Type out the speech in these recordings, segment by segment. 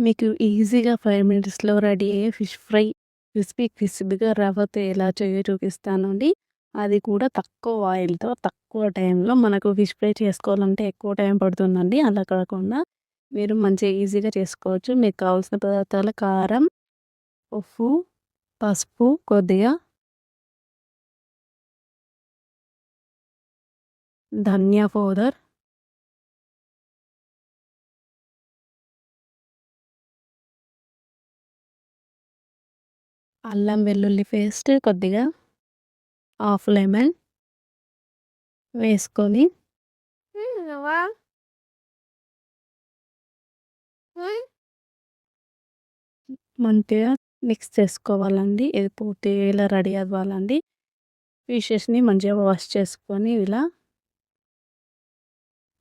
మీకు ఈజీగా 5 మినిట్స్‌లో రెడీ అయ్యే ఫిష్ ఫ్రై క్రిస్పీగా రవ్వతో ఎలా చూపిస్తానండి. అది కూడా తక్కువ ఆయిల్‌తో, తక్కువ టైంలో మనకు ఫిష్ ఫ్రై చేసుకోవాలంటే ఎక్కువ టైం పడుతుందండి. అలా కాకుండా మీరు మంచిగా ఈజీగా చేసుకోవచ్చు. మీకు కావాల్సిన పదార్థాలు కారం, ఉప్పు, పసుపు కొద్దిగా, ధనియా పౌడర్, అల్లం వెల్లుల్లి పేస్ట్ కొద్దిగా, హాఫ్ లెమన్ వేసుకొని మంచిగా మిక్స్ చేసుకోవాలండి. ఇది పూర్తిగా ఇలా రెడీ అవ్వాలండి. ఫిషెస్‌ని మంచిగా వాష్ చేసుకొని ఇలా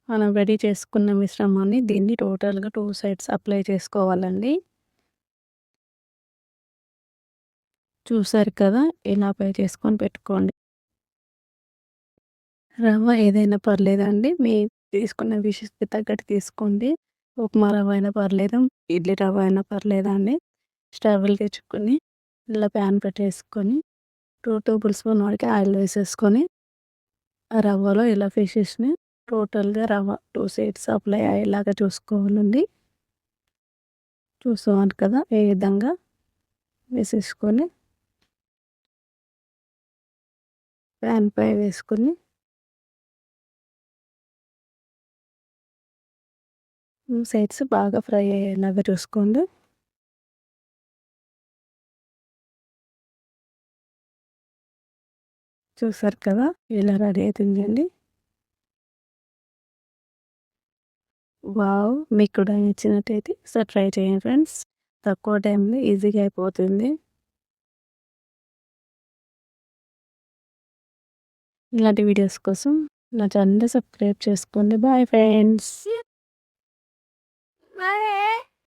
మనం రెడీ చేసుకున్న మిశ్రమాన్ని దీన్ని టోటల్‌గా 2 సైడ్స్ అప్లై చేసుకోవాలండి. చూసారు కదా! ఇలా అప్లై చేసుకొని పెట్టుకోండి. రవ్వ ఏదైనా పర్లేదండి. తీసుకున్న ఫిషెస్‌కి తగ్గట్టు తీసుకోండి. ఉప్మా రవ్వ అయినా పర్లేదు, ఇడ్లీ రవ్వ అయినా పర్లేదండి. స్టవ్ వెలిగించుకొని ఇలా ప్యాన్ పెట్టేసుకొని 2 టేబుల్ స్పూన్ వరకు ఆయిల్ వేసేసుకొని ఆ రవ్వలో ఇలా ఫిషెస్‌ని టోటల్‌గా రవ్వ 2 సైడ్స్ అప్లై అయ్యేలాగా చూసుకోవాలండి. చూస్తున్నారు కదా! ఈ విధంగా వేసేసుకొని ప్యాన్ పై వేసుకొని సైడ్స్ బాగా ఫ్రై అయ్యేలాగా చూసుకోండి. చూసారు కదా! ఇలా రెడీ అవుతుందండి. వావ్! మీకు కూడా నచ్చినట్టయితే ఒకసారి ట్రై చేయండి ఫ్రెండ్స్. తక్కువ టైంలో ఈజీగా అయిపోతుంది. ఇలాంటి వీడియోస్ కోసం నా ఛానెల్‌ని సబ్స్క్రైబ్ చేసుకోండి. Bye friends.